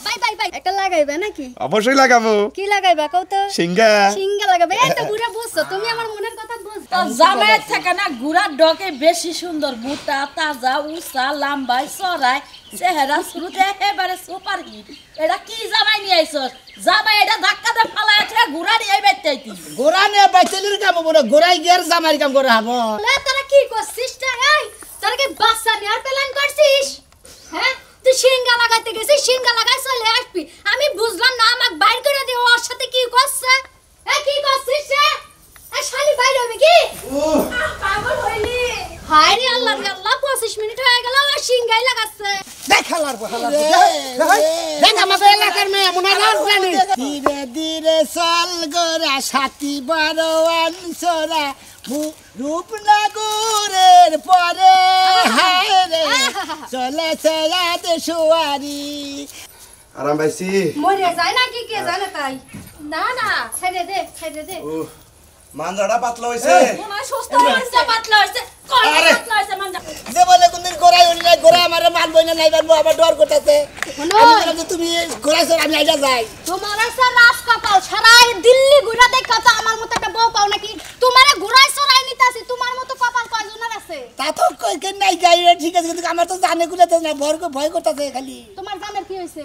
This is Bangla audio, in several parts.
বাই বাই বাই একটা লাগাইবা নাকি অবশ্যই লাগাবো কি লাগাইবা কও তো সিঙ্গা সিঙ্গা লাগাবে এই তো বুড়া বুঝছো তুমি আমার মনের কথা বুঝছো তো জামাইয়ের থেকে না গুড়ার ডকে বেশি সুন্দর মোটা তাজা উঁচা লম্বাই চড়াই চেহারা শুরুতে একেবারে সুপার হিট এটা কি জামাই নিয়ে আইছস জামাই এটা ধাক্কা দিয়ে ফালাই আছে গুড়া নিয়ে বাইতেইতি গোরা নিয়ে বাইতেলির কাম বড় গোরাই গিয়ার জামাইর কাম করে হবো লে তোরা কি করছিস এই তোরা কি বাচ্চা নেয়ার প্ল্যান করছিস হ্যাঁ তুই সিঙ্গা লাগাইতে গেছিস সিঙ্গা লাগাই চলে আসবি আমি বুঝলাম না আমাকে বাইর করে দিও ওর সাথে কি করছে এ কি করছিস এ শালি বাইর হবে কি পাগল হইলি হায় রে আল্লাহ রে আল্লাহ 25 মিনিট হয়ে গেল আর সিঙ্গাই লাগাচ্ছে দেখালার দেখ আমাদের এলাকার মেয়ে মনে রাখ জানি ধীরে ধীরে চল গোরা সাথী বড় আনসরা রূপনগরের পরে হায় রে চলেছে রাত সুয়ারি আরাম পাইছি মরে যায় না কি কে জানে তাই না না ছেড়ে দে মানজাটা পাতলা হইছে মনে সুস্থ হইছে পাতলা হইছে কোন পাতলা হইছে মানজা যে বলে কোনদিন গোরাই হইল না গোরা আমারে মানবই না নাই মানবো আবার ডর করতেছে আমি তুমি গোরাইছ আমি আইজা যাই তোমার আছে রাত কপাল সারাই দিল্লি ঘুরা দেখা তো আমার মতো একটা বউ পাও নাকি তোমারে ঘুরাই সরাই নিতাছি তোমার মতো কপাল কয়জনের আছে তা তো কই কেন নাই গাই ঠিক আছে কিন্তু আমার তো জানে গুলাতে না ভয় করতেছে খালি তোমার জানের কি হইছে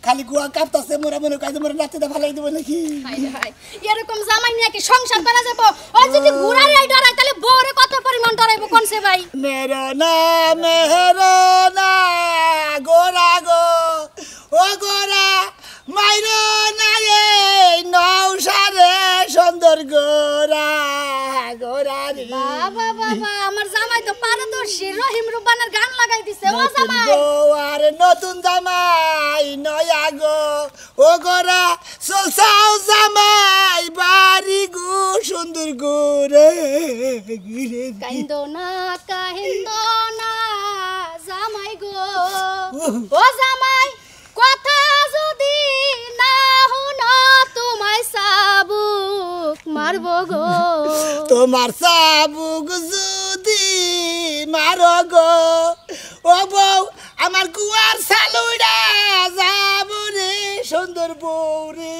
খালি গুয়া কাঁপতাছে মোরা মনে কাজ মোরা নাতিতে ভালাই দিব নাকি হাই হাই এরকম জামাই নিয়ে কি সংসার করা যাবে ও যদি ঘুরাই রাই ডরাই তাহলে বউরে কত পরিমাণ ডরাইবো কোনছে ভাই মেরো না গোরা গো ও গোরা মাইরো না রে নৌসারে সুন্দর গোরা রে বাবা বাবা আমার জামাই তো পারদর্শী রহিম রুবানের গান লাগাই দিছে ও জামাই আর নতুন জামাই নয়া গো ও গোরা চলছাও জামাই বাড়ি গো সুন্দর গোরে কাইন্দো না জামাই গো ও জামাই কথা যদি না শুনো তোমায় সাবুক মারবো গো তোমার সাবুক যদি মারো গো ও বউ আমার কুয়ার সালুড়া যাব রে সুন্দর বউরে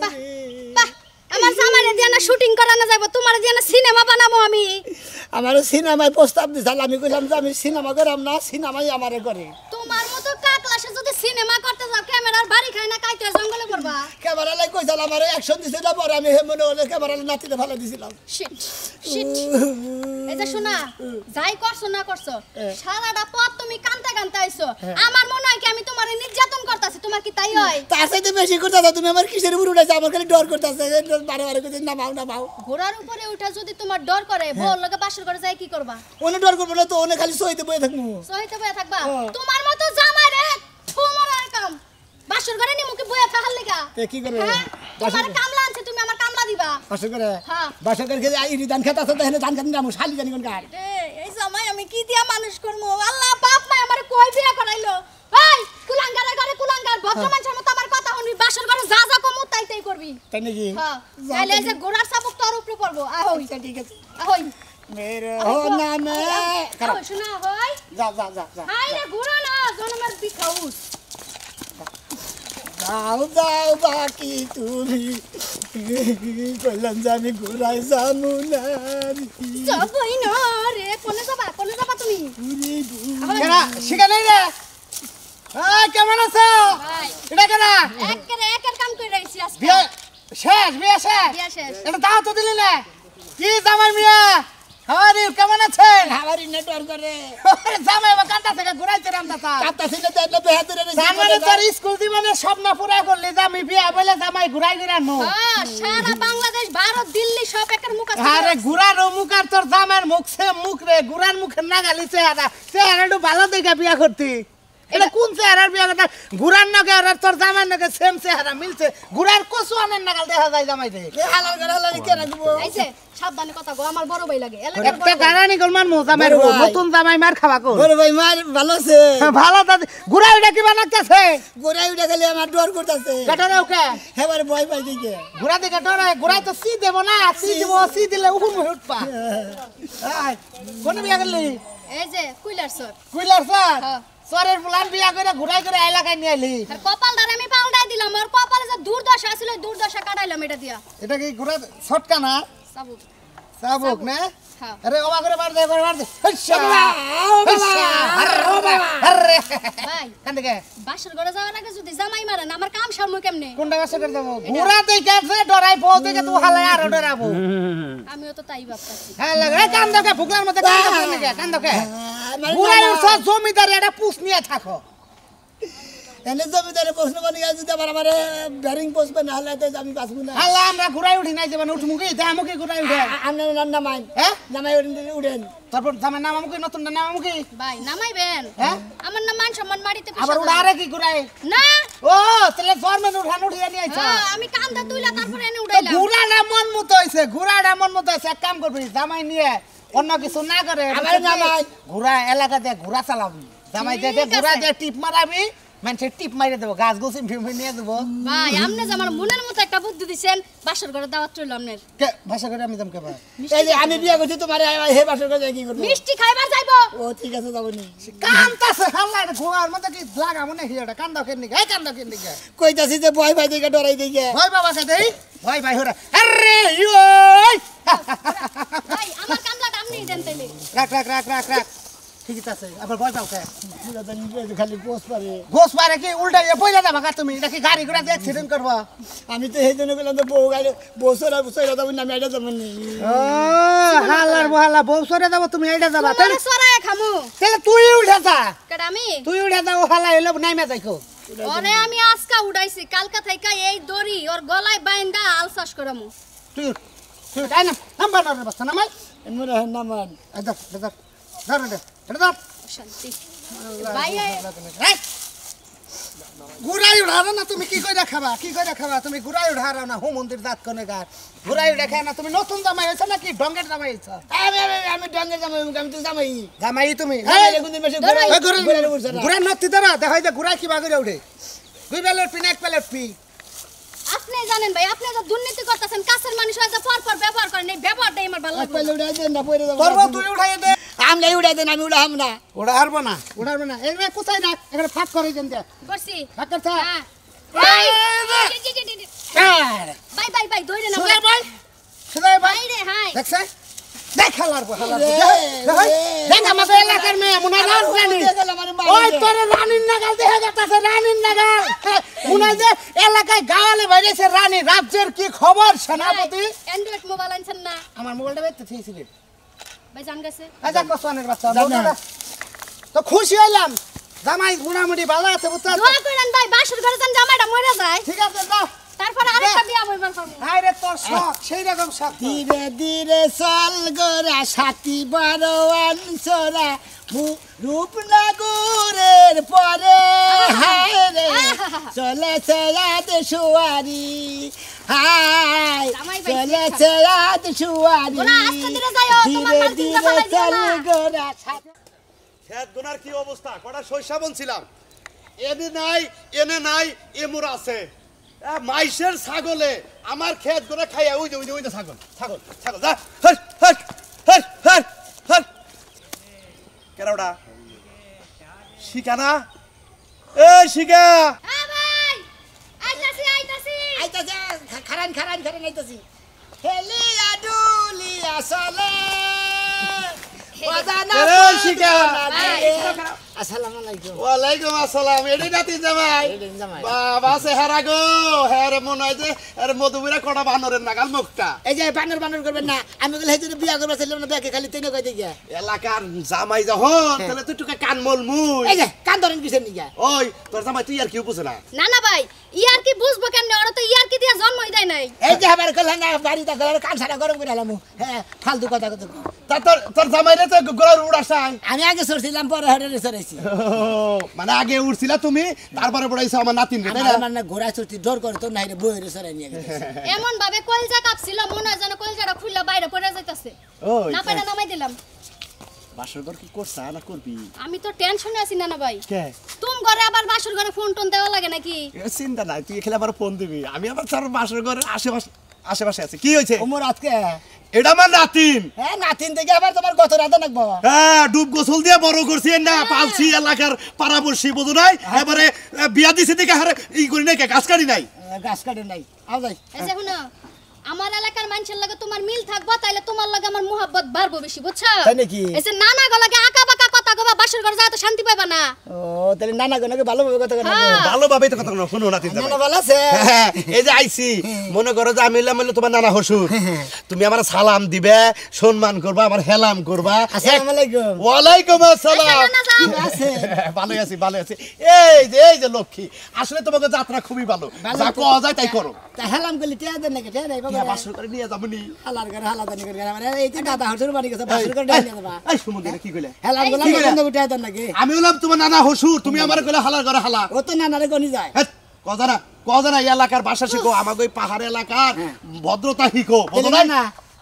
বাহ আমার জামাইরে দিয়া না শুটিং করানো যাইবো তোমার দিয়া না সিনেমা বানাবো আমি আমার সিনেমায় প্রস্তাব দিছাল আমি কইলাম যে আমি সিনেমা করাম না সিনেমাই আমারে করে তোমার মতো কাকলাসে যদি সিনেমা করতে যাও ক্যামেরার বাড়ি খায় না কাইতে জঙ্গলে করবা ক্যামেরা লাই কইছাল আমারে অ্যাকশন দিছিল পরে আমি হে মনে হলো ক্যামেরা নাতিতে ভালো দিছিলাম শিট শিট এই যে শোনা যাই করছো না করছো সারাটা পথ তুমি কানতে কানতে আইছো আমার মনে হয় কি আমি তোমারে নির্যাতন করতাছি তোমার কি তাই হয় তার সাথে বেশি করতেছ তুমি আমার কিসের উপর উঠাইছো আমার খালি ডর করতেছে বারে বারে কইতে নামাও ঘোড়ার উপরে উঠা যদি তোমার ডর করে বল লগে বাসর করে যাই কি করবা ওনে ডর করব না তো ওনে খালি সইতে বইতে থাকমু সহিতে বইয়া থাকবা তোমার মতো জামাই রে তোমার কাম বাসর করে নি মুখে বইয়া থাকার লাগা তে কি করে তোমার কামলা আনছে তুমি আমার কামলা দিবা বাসর করে হ্যাঁ বাসর করে খেলে আইরি ধান খেতে আছে তাহলে ধান খেতে নামু শালি জানি কোন গার এই জামাই আমি কি দিয়া মানুষ করব আল্লাহ বাপ মা আমারে কই বিয়া করাইলো এই কুলাঙ্গারে করে কুলাঙ্গার ভদ্র মানুষের মতো আমার কথা শুনবি বাসর করে যা যা কমু তাই তাই করবি তাই নাকি হ্যাঁ তাইলে এই যে গোড়ার চাবুক তোর উপরে পড়বো আহই ঠিক আছে আহই মেরে হো নামে আহই শোনা হই যা হাই রে ঘোড়া না জন্মের বিখাউস যাও বাকি তুমি কইলাম যে আমি ঘুরাই যামু না যাবই না রে কোনে যাবা তুমি কেনা শিখা নাই রে কেমন আছো এটা কেনা একের কাম করে রাইছি আজকে বিয়ে শেষ বিয়া শেষ এটা দাও তো দিলি না কি জামাই মিয়া আরে কেমন আছেন আমারই নেটওয়ার্ক করে জামাই বা কাঁটা থেকে ঘুরাইতে রাম দাদা কাঁটা ছিল তো এটা বেহাদুরে রে জামাই তোর স্কুল জীবনে স্বপ্ন পুরা করলি যে আমি বিয়া বলে জামাই ঘুরাই দিরানো হ্যাঁ সারা বাংলাদেশ ভারত দিল্লি সব একের মুখ আছে আরে ঘুরার মুখ আর তোর জামাইয়ের মুখ সে মুখ রে ঘুরার মুখে নাগালি চেহারাটা ভালো দেখে বিয়া করতি এটা কোন চেহারার বিয়া কথা ঘুরার নগে আর তোর জামাই নগে সেম চেহারা মিলছে ঘুরার কসু আনেন নাগাল দেখা যায় জামাই দে হালাল করে হালাল কে রাখবো আইছে সাবধানে কথা গো আমার বড় ভাই লাগে একটা গারানি গোলমান মো জামাই নতুন জামাই মার খাওয়া কো বড় ভাই মার ভালো আছে ভালো দাদি ঘুরা ওইটা কি বানাতেছে ঘুরা ওইটা খালি আমার ডর করতেছে কাটারে ওকে হেবারে ভয় পাই দিকে ঘুরা দিকে ডর ঘুরা তো সি দেব না সি দিলে উহুন উঠপা আয় কোন বিয়া করলি এই যে কুইলার স্যার কুইলার স্যার সরের ফুলান বিয়া করে ঘুরাই করে এলাকায় নিয়ে আইলি আর কপালটারে আমি পাল্টাই দিলাম আর কপালে যে দুর্দশা ছিল ওই দুর্দশা কাটাইলাম এটা দিয়া এটা কি ঘুরা ছটকা না সাবুক সাবুক না হ্যাঁ আরে ওবা করে মার দে হইছা আরে ভাই কান্দে কে বাসর ঘরে যাওয়ার আগে যদি জামাই মারেন আমার কাম সারমু কেমনে কোনটা বাসা করে দেবো ঘুরা দেই কাছে ডরাই পৌ থেকে তুই হালাই আর ডরাবো আমিও তো তাই ভাবতাছি হ্যাঁ লাগে কান্দে কে ফুকলার মধ্যে কান্দে কে ঘুরা সব জমিদার এটা পুষ নিয়ে থাকো এনে জমিদারে প্রশ্ন বানিয়ে যদি আবার আমারে ব্যারিং পোস্টবে না হলে তো আমি বাঁচবো না আল্লাহ আমরা ঘুরাই উঠি নাই যেমন উঠমু কি দামু কি ঘুরাই উঠে আপনার নামাই হ্যাঁ নামাই উঠেন তারপর জামাই নামামু কি নতুন নামামু কি ভাই নামাইবেন হ্যাঁ আমার নাম মান সম্মান মাটিতে আবার উড়ারে কি ঘুরাই না ও তাহলে ফরমেন উঠান উঠিয়ে নিয়ে আইছা হ্যাঁ আমি কান্দা তুইলা তারপরে এনে তো উড়াইলাম ঘুরাটা মন মতো হইছে ঘুরাটা মন মতো হইছে এক কাম করবি জামাই নিয়ে অন্য কিছু না করে আমার জামাই ঘুরা এলাকাতে ঘুরা চালাবি জামাই দিয়ে ঘুরা দিয়ে টিপ মারাবি মানে টিপ মাইরে দেবো গাছ গোছিম ফিম নিয়ে দেবো ভাই আপনি যে আমার মনের মতো একটা বুদ্ধি দিছেন বাসর ঘরে দাওয়াত চলল আপনার কে ভাষা করে আমি দাম কে ভাই এই যে আমি বিয়ে করছি তোমার হে বাসর করে কি করবো মিষ্টি খাইবার যাইবো ও ঠিক আছে যাবো নি কান্তাছে হাল্লা এটা ঘোড়ার মধ্যে কি লাগা মনে হিয়াটা কান্দাও কেন নিকে কান্দাও কেন নিকে কইতাছি যে ভয় ভাই দিকে ডরাই দিকে ভয় বাবা কে দেই ভয় ভাই হরা আরে ইওই ভাই আমার কামলাটা আপনি দেন তাইলে রাখ রাখ রাখ রাখ রাখ ঠিক আছে আবার ভয় পাও কে পুরো তো নিজে খালি পোস্ট পারে গোস পারে কি উল্টা পয়লা যাবা কা তুমি নাকি গাড়ি ঘোড়া দিয়ে অ্যাক্সিডেন্ট করবা আমি তো সেই জন্য বললাম তো বউ গাড়ি বউ সরা যাবো না আমি এটা যাবো নি ও হালার বহালা বউ সরে যাবো তুমি এইটা যাবা তোমারে সরায় খামু তাহলে তুই উঠে যা কেডা আমি তুই উঠে যাও হালা এলো নাইমা যাইকো ওরে আমি আজকা উড়াইছি কালকা থেকে এই দড়ি ওর গলায় বাইন্দা আলসাস করামু তুই তুই তাই না নাম্বার না বাস না মাই এমন নামান আদা দাদা ধর দে এটা ধর শান্তি ভাই গুড়াই উড়ারো না তুমি কি কইরা খাবা তুমি গুড়াই উড়ারো না হোম মন্দির দাঁত কোনে গার গুড়াই উড়া খায় না তুমি নতুন জামাই হইছ নাকি ডঙ্গের জামাই হইছ আমি ডঙ্গে জামাই আমি তো জামাই জামাই তুমি গুড়া নতি ধরা দেখাই যে গুড়াই কিবা করে উঠে দুই বেলের পি এক প্লেট পি আপনি জানেন ভাই আপনি যে দুর্নীতি করতেছেন কাছের মানুষ হয়ে যে পর ব্যবহার করেন এই ব্যবহারটাই আমার ভালো লাগে পয়লা উড়াই দেন না পয়লা যাবো করবো তুই উঠাই দে আমি উড়াই দেন আমি উড়াম না উড়ারবো না এগুলো কোথায় না এখানে ফাঁক করে দেন দে করছি ফাঁক করছা হ্যাঁ ভাই ধরে না সুদাই ভাই ভাই রে হাই দেখছে দেখ হালার দেখ আমাদের এলাকার মেয়ে মুনা রানী ওই তোর রানীর নাগাল দেখা যাচ্ছে রানীর নাগাল মুনা যে এলাকায় গাওয়ালে বাইরেছে রানী রাজ্যের কি খবর সেনাপতি অ্যান্ড্রয়েড মোবাইল আনছেন না আমার মোবাইলটা বেঁচে থেকেছিল ভাই জান গেছে আচ্ছা কোসানের বাচ্চা তো খুশি হইলাম জামাই মোটামুটি ভালো আছে বুঝছো দোয়া করেন ভাই বাসর ঘরে যান জামাইটা মরে যায় ঠিক আছে যাও তারপর আরেকটা বিয়া হইবার করব আরে তোর শখ সেই রকম শখ ধীরে ধীরে চল গোরা সাথী বারোয়ান সোরা রূপনগরের পরে হায় রে চলেছে রাত সুয়ারি হায় চলেছে রাত সুয়ারি ধীরে ধীরে চল গোরা সাথী খেত গোনার কি অবস্থা কটা শস্য বনছিলাম এনে নাই এমুর আছে মাইশের ছাগলে আমার খেত গোনা খাইয়া ওই যে ছাগল যা কেরাওটা শিকানা এ শিকা হ্যাঁ ভাই আইতাছি আইতাছে খারান আইতাছি হেলিয়া ডুলিয়া চলে আসসালামু আলাইকুম ওয়ালাইকুম আসসালাম এডি নাতি জামাই বাবা চেহারা গো হের মনে হয় যে এর মধুবিরা কটা বানরের নাগাল মুখটা এই যে বানর করবেন না আমি বলে হেজে বিয়া করবা ছিলাম না ব্যাকে খালি তিন কই দিগা এলাকার জামাই যখন তাহলে তুই টুকা কানমল মুই এই যে কান ধরেন কিসের নিগা ওই তোর জামাই তুই আর কি বুঝছ না না ভাই ইয়ার কি বুঝবো কেমনে ওরা তো ইয়ার কি দিয়া জন্মই দেয় নাই এই যে আবার কইলা না বাড়িটা গলার কান সারা গরম করে আলামু হ্যাঁ ফালতু কথা তা তোর জামাই রে তো গোলার উড়াছাই আমি আগে সরছিলাম পরে হেডে সরাইছি মানে আগে উড়ছিলা তুমি তারপরে পড়াইছো আমার নাতিন রে আমার মানে ঘোড়া চড়তি ডর করে তো নাই রে বইরে সরাই নিয়ে গেছে এমন ভাবে কলজা কাঁপছিল মনে হয় যেন কলজাটা খুললা বাইরে পড়ে যাইতাছে ওই না পাইরা নামাই দিলাম বাসরঘর কি করছা না করবি আমি তো টেনশনে আছি না ভাই কে তুম ঘরে আবার বাসর ঘরে ফোন টোন দেওয়া লাগে নাকি চিন্তা নাই তুই খেলে আবার ফোন দিবি আমি আবার তোর বাসরঘরের আশেপাশে আশেপাশে আছে কি হয়েছে ওমর আজকে এটা আমার নাতিন হ্যাঁ নাতিন থেকে আবার তোমার গত রাতে লাগবো হ্যাঁ ডুব গোসল দিয়ে বড় করছি না পালছি এলাকার পাড়াপড়শি বুঝো নাই এবারে বিয়া দিছে দেখে হারে ই করি নাই গাছ কাটি নাই গাছ কাটে নাই আও যাই এই যে শুনো আমার এলাকার মানুষের লাগে তোমার মিল থাকবো তাইলে তোমার লাগে আমার মোহাব্বত বাড়বো বেশি বুঝছো তাই নাকি এই যে নানা গলাকে আঁকা বাঁকা কথা কবা বাসর ঘর যায় তো শান্তি পাইবা না ও তাহলে নানা গনাকে ভালোভাবে কথা কথা ভালোভাবেই তো কথা শোনো নাতিন নানা ভালো আছে এই যে আইছি মনে করো যে আমি এলাম তোমার নানা হসুর তুমি আমার সালাম দিবে সম্মান করবা আমার হেলাম করবা আসসালামু আলাইকুম ওয়ালাইকুম আসসালাম আছে ভালো আছি ভালো আছি এই যে লক্ষ্মী আসলে তোমাকে যাত্রা খুবই ভালো যা কওয়া যায় তাই করো তা হেলাম কইলি টিয়া দেন নাকি টিয়া নাই বাবা বাসর করে নিয়ে যাবনি হালার করে হালা দানি করে মানে এই তো দাদা হসুর বাড়ি গেছে বাসর করে নিয়ে যাবা এই সুমন্দির কি কইলে হেলাম গলা বন্ধ টিয়া দেন নাকি আমি হলাম তোমার নানা হসুর তুমি আমার কইলে হালার করে হালা ও তো নানারে গনি যায় কজানা এই এলাকার ভাষা শিখো আমাকে ওই পাহাড় এলাকার ভদ্রতা শিখো বুঝো না না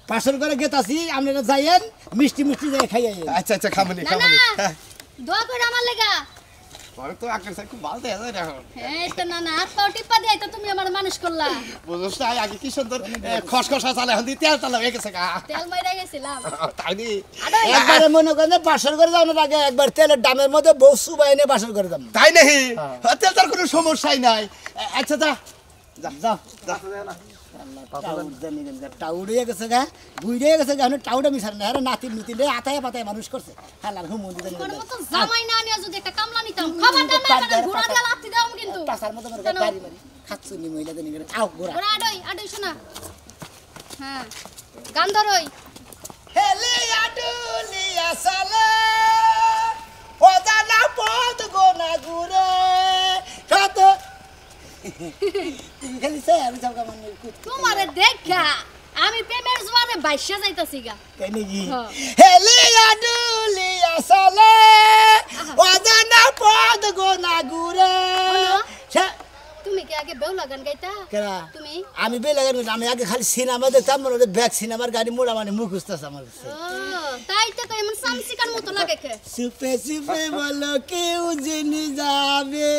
পাশর করে গেতাছি আপনারা যাইয়েন মিষ্টি মিষ্টি যাই খাইয়ে আচ্ছা খামনি না না দোয়া করে আমার লাগা পরে তো আকের সাথে খুব ভালো দেখা যায় দেখো এই তো না হাত পাও টিপা দেয় তো তুমি আমার মানুষ করলা বুঝছ না আগে কি সুন্দর খসখসা চালে এখন তেল চালা হয়ে গেছে তেল মাইরা গেছিলাম তাই নি একবারে মনে করেন বাসর করে যাওয়ার আগে একবার তেলের দামের মধ্যে বউ সুবাই এনে বাসর করে দাম তাই নাহি তেল তার কোনো সমস্যাই নাই আচ্ছা যা যাও টাউড়ে গেছে গা বুইড়ে গেছে গা টাউডা মিশার না আরে নাতি নুতি রে আতায় পাতায় মানুষ করছে হালার হুমুন্দি দেন কোন মত জামাই না নিয়ে যদি একটা কামলা নিতাম খাবার দাম না ঘোড়া দিয়ে লাত্তি দাও কিন্তু পাসার মতো করে বাড়ি বাড়ি খাচ্ছুনি মহিলা দেন করে আও গোরা ঘোড়া আডই শোনা হ্যাঁ গান ধরই হেলে আডুলিয়া সালে ওদানা পদ গোনা গুরে কত তুমি খালি সে আমি সব কামান তোমারে দেখা আমি প্রেমের জোয়ারে বাইশা যাইতাছি গা তাই নাকি হেলে আডুলিয়া সালে ওদানা পদ গোনা গুরে তুমি কি আগে বেউলা গান গাইতা কেরা তুমি আমি বেলাগান আমি আগে খালি সিনেমা দেখতাম মনে হতো ব্যাক সিনেমার গাড়ি মোড়া মানে মুখস্থ আছে আমার কাছে ও তাই তো এমন সামসিকার মতো লাগে কে সুপে সুপে বলো কেউ জেনে যাবে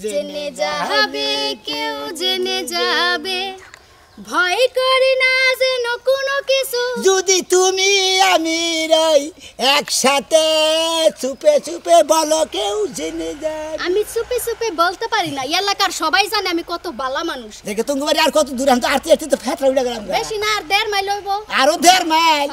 জেনে যাবে কেউ জেনে যাবে ভয় করি না যেন কোনো কিছু যদি তুমি আমি রই একসাথে চুপে চুপে বলো কেউ জেনে যাবে আমি চুপে চুপে বলতে পারি না এলাকার সবাই জানে আমি কত ভালো মানুষ দেখে তুমি বাড়ি আর কত দূর আমি তো আরতি আরতি তো ফেটরা উড়ে গেলাম বেশি না আর 1.5 মাইল হইব আরো 1.5 মাইল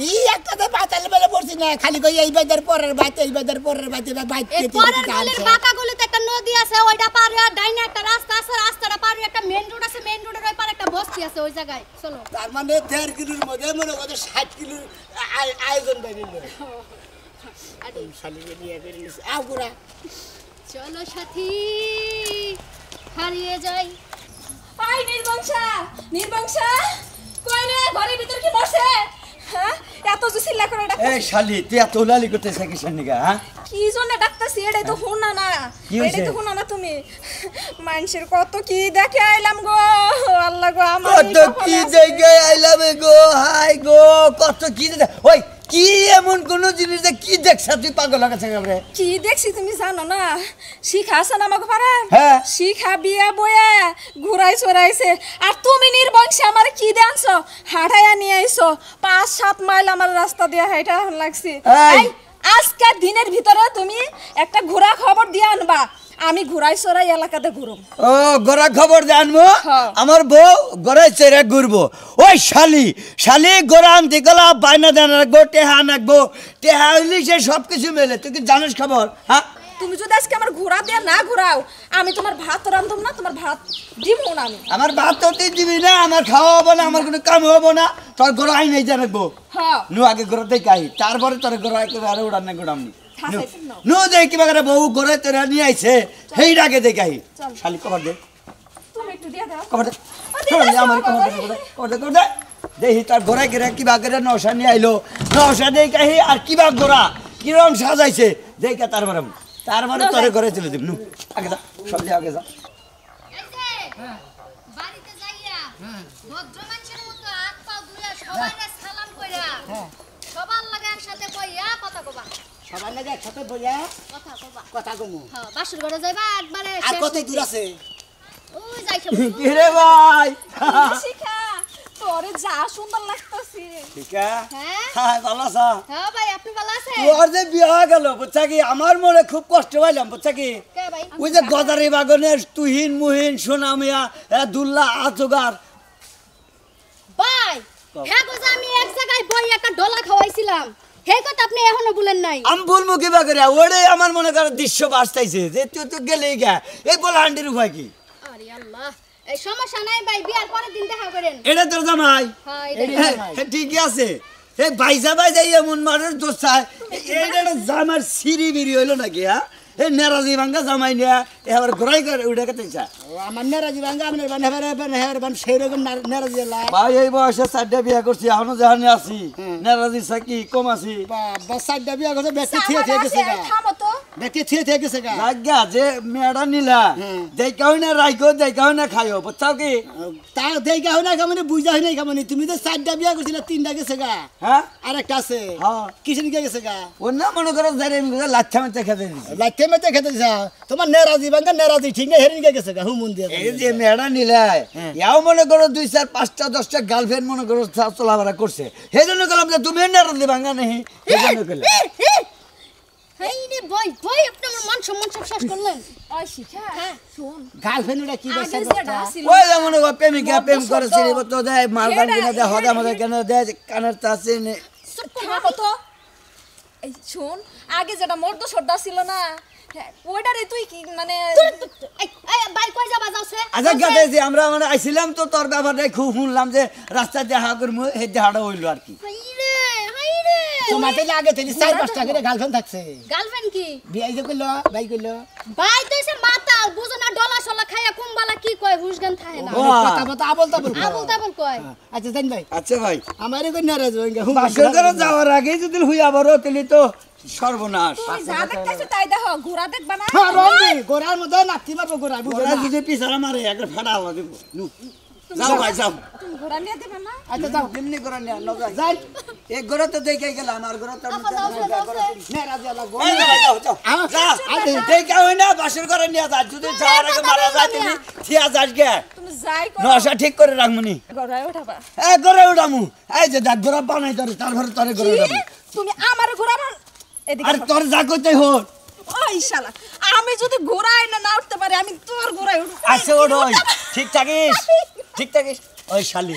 ই একটা তো পাতালে বেলা পড়ছি না খালি কই এই বাজার পরের বাইতে এই বাজার পরের বাইতে বাইতে এই পরের গলির বাঁকা গলিতে একটা নদী আছে ওইটা পারে আর ডাইনে একটা রাস্তা আছে রাস্তাটা পারে একটা মেইন রোড আছে মেইন রোডের ওই পারে একটা বস্তি আছে ওই জায়গায় চলো তার মানে 1.5 কিলোর মধ্যে মনে কত 60 কিলোর আয়োজন বাইরে আরে শালিকে নিয়ে বেরিয়েছে আগুরা চলো সাথী হারিয়ে যাই আই নির্বংশা কই রে ঘরের ভিতর কি বসে হ্যাঁ এত যে চিল্লা করে ডাক এই শালি তুই এত লালি করতেছ কিসের নিগা হ্যাঁ কি জন্য ডাকতাছি এটাই তো হুনা না কি হইছে? এটাই তো হুনা না তুমি মানুষের কত কি দেখে আইলাম গো আল্লাহ গো আমার কত কি দেখে আইলাম গো হাই গো কত কি ওই কি এমন কোন জিনিস কি দেখছ তুই পাগল লাগাছে রে কি দেখছি তুমি জানো না শিখা আছে না আমাকে পারে হ্যাঁ। শিখা বিয়া বয়া ঘুরাই চড়াইছে আর তুমি নির্বংশে আমার কি দেনছো হাঁটাইয়া নিয়ে আইছো 5-7 মাইল আমার রাস্তা দিয়ে হাইটা লাগছে এই। আজকে দিনের ভিতরে তুমি একটা ঘোরা খবর দিয়ে আনবা আমি ঘুরাই চড়াই এলাকাতে ঘুরুম ও গোরা খবর জানবো হ্যাঁ। আমার বউ গোরাই চেরা ঘুরবো ওই শালি গোরা আনতে গেলা বাইনা দেন রাখবো টেহা নাকবো টেহা হইলে সে সবকিছু মেলে তুই কি জানিস খবর হ্যাঁ তুমি যদি আজকে আমার ঘোরা দিয়ে না ঘুরাও আমি তোমার ভাত রান্ধব না তোমার ভাত দিবো না আমি আমার ভাত তো তুই দিবি না আমার খাওয়া হবো না আমার কোনো কাম হবো না তোর গোরা আই নাই জানাবো হ্যাঁ নু আগে গোরা দেখে আই তারপরে তোর গোরা একেবারে উড়ান না গোড়ামনি হাসাইছেন না নু দেখি কিবা করে বউ গোরা তোরা নিয়ে আইছে সেইটাকে দেখে আই শালি কবর দে তুমি একটু দিয়ে দাও কবর দে শালি আমার কবর দে দেখি তার গোরা গেরা কিবা করে নশা নিয়ে আইলো নশা দেখে আই আর কিবা গোরা কিরম সাজাইছে দেখে তারপরে তোরে ঘরে চলে দিব নু আগে যা সব আগে যা এই যে বাড়িতে যাইয়া ভদ্র মানুষের মতো হাত পা ধুইয়া সবাইকে সালাম কইরা সবার লাগে একসাথে কইয়া কথা কবা সবার লাগে একসাথে বইয়া কথা কবা কথা কমু হ্যাঁ বাসুর ঘরে যাইবা একবারে আর কত দূর আছে ওই যাইছে কি রে ভাই শিখা তোরে যা সুন্দর লাগতাছে ঠিক আছে হ্যাঁ হ্যাঁ ভালো আছো হ্যাঁ ভাই আপনি ভালো আছেন তোর যে বিয়ে হয়ে গেল বুঝছা কি আমার মনে খুব কষ্ট পাইলাম বুঝছা কি কে ভাই ওই যে গদারি বাগানের তুহিন মুহিন সোনামিয়া দুল্লা আজগার ভাই হ্যাঁ গো যে আমি এক জায়গায় বই একটা ডলা খাওয়াইছিলাম সেই কথা আপনি এখনো বলেন নাই আমি বলবো কিবা করে ওরে আমার মনে করো দৃশ্য বাঁচতাইছে যে তুই তো গেলেই গা এই বল হান্ডির উপায় কি আরে আল্লাহ এই সমস্যা নাই ভাই বিয়ার পরের দিন দেখা করেন এটা তোর জামাই হ্যাঁ হ্যাঁ, ঠিকই আছে এই বাইজা বাইজা এমন মারের দোষ চায় এটা জামার সিঁড়ি বিড়ি হইলো নাকি হ্যাঁ এই নেরাজি ভাঙ্গা জামাই নিয়ে এবার ঘোরাই করে উঠে গেতে চা আমার নেরাজি ভাঙ্গা আমি বান সেই রকম নেরাজি লাই ভাই এই বয়সে 4টা বিয়া করছি এখনো জানি আছি নেরাজি সাকি কম আছি বাবা সাইডটা বিয়া করছে ব্যক্তি থিয়ে গেছে গা থামো তো ব্যক্তি থিয়ে গেছে গা লাগা যে মেডা নিলা দেখাও না রাইকো দেখাও না খাইও বুঝছাও কি তা দেখা হয় না কামানে বুঝা হয় না কামানে তুমি তো 4টা বিয়া করছিলে 3টা গেছে গা হ্যাঁ আরেকটা আছে হ্যাঁ কিসের কে গেছে গা ও না মনে করো যারে আমি লাচ্ছা মেতে খেতে দিছি লাইতে মেতে খেতে যা তোমার নেরাজি ভাঙ্গা নেরাজি ঠিক না হেরিন কে গেছে গা হুমুন দিয়ে এই যে মেডা নিলাই ইয়াও মনে করো 2 4 5টা 10টা গার্লফ্রেন্ড মনে করো চলাফেরা করছে সেই জন্য গেলাম যে তুমি নেরাজি ভাঙ্গা নেই সেই জন্য গেলাম এই রে ভাই ভাই আপনি আমার মান সম্মান সব শেষ করলেন ওই শিখা শুন গার্লফ্রেন্ডটা কি আগে বেসার যেটা ছিল ওই যে মনে করো প্রেমিকা প্রেম করেছিল তো দেয় মালদান কিনা দেয় হদা মদা কেন দেয় কানের তাছে নে থামো তো এই শুন আগে যেটা মর্দ সর্দা ছিল না হ্যাঁ, ওইটারে তুই কি মানে এই ভাই কই যাবা যাওছে আচ্ছা গাতে যে আমরা মানে আইছিলাম তো তোর ব্যাপারে খুব শুনলাম যে রাস্তায় দেখা করবো সেই দেখাটা হইলো আর কি হাই রে তোমার তো আগে থেকে 4-5টা করে গার্লফ্রেন্ড থাকছে গার্লফ্রেন্ড কি বিয়ে যে কইলো ভাই কইলো ভাই তো এসে মাতা বুঝো না ডলা সলা খাইয়া কুমবালা কি কয় হুশগান থাকে না কথা আবল তাবল আবুল তাবুল কয় আচ্ছা জান ভাই আচ্ছা ভাই আমারে কই নারাজ ভাঙ্গা বাসর করে যাওয়ার আগে যদি হইয়া বড় তাহলে তো সর্বনাশ তুই যা দেখতেছিস তাই দেখো ঘোড়া দেখবা না হ্যাঁ রন্দি গোরার মধ্যে নাতি মারবো গোরা বুঝো ওরা না যদি পিছারা মারে একটা ফাটা আলা দিব নু যাও ভাই যাও তুমি ঘোড়া নিয়ে দিবে না আচ্ছা যাও এমনি করে নিয়ে ন যাই যাই এক ঘরে তো দেখে গেলাম আর ঘরে তো নারাজ লাগবো এই যাও, যাও, যাও। যা, দেখে হই না বাসর করে নিয়ে যা যদি যাওয়ার আগে মারা যায় তুমি থিয়া যাস গে তুমি যাই করো নশা ঠিক করে রাখমনি ঘোড়ায় উঠাবা ঘরে উঠামু এই যে দেখ ঘোরা বানাই তোর তারপরে তোরে ঘরে উঠামু তুমি আমার ঘোড়া না এদিকে আর তোর যা করতে হোক ওই শালা আমি যদি ঘোড়ায় না উঠতে পারি আমি তোর ঘোড়ায় উঠব আচ্ছা ওঠ ওই ঠিক থাকিস ঠিক থাকিস ওই শালি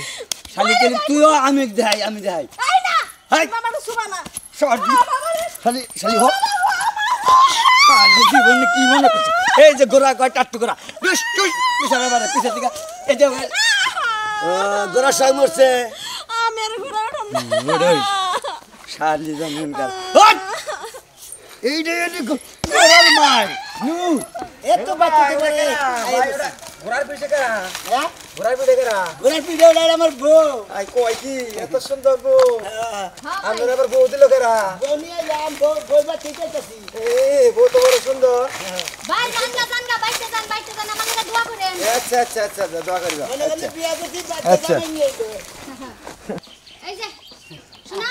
শালি তুইও আমি দেখাই আমি দেখাই এই না হাই মামাটা শুবা না শালি শালি শালি হোক জীবনে কি মনে করছে এই যে গোড়া কয় টাট্টু গোড়া টুস টুস পিছনে বারে পিছনে দিকে এই যে গোড়া সব মরছে আমি আর ঘোড়া উঠাম না ওই শালি জানেন কাল হট এই রে গোড়ার মাই নু এত বাচ্চা করে গোড়ার পিছে কারা গোড়ার পিছে কারা গোরা পিড়ে ওড়ার আমার বউ আই কই কি এত সুন্দর বউ আমরা আবার বউ দিল কারা বনিয়া যাম বউবা ঠিক আছে এই বউ তো বড় সুন্দর ভাই জানগা বাইতে যান আমাকে দোয়া করেন আচ্ছা আচ্ছা আচ্ছা দোয়া করিবা বলে গেলে বিয়া করছি আচ্ছা। বাচ্চা নিয়ে আইতো এই যে শোনা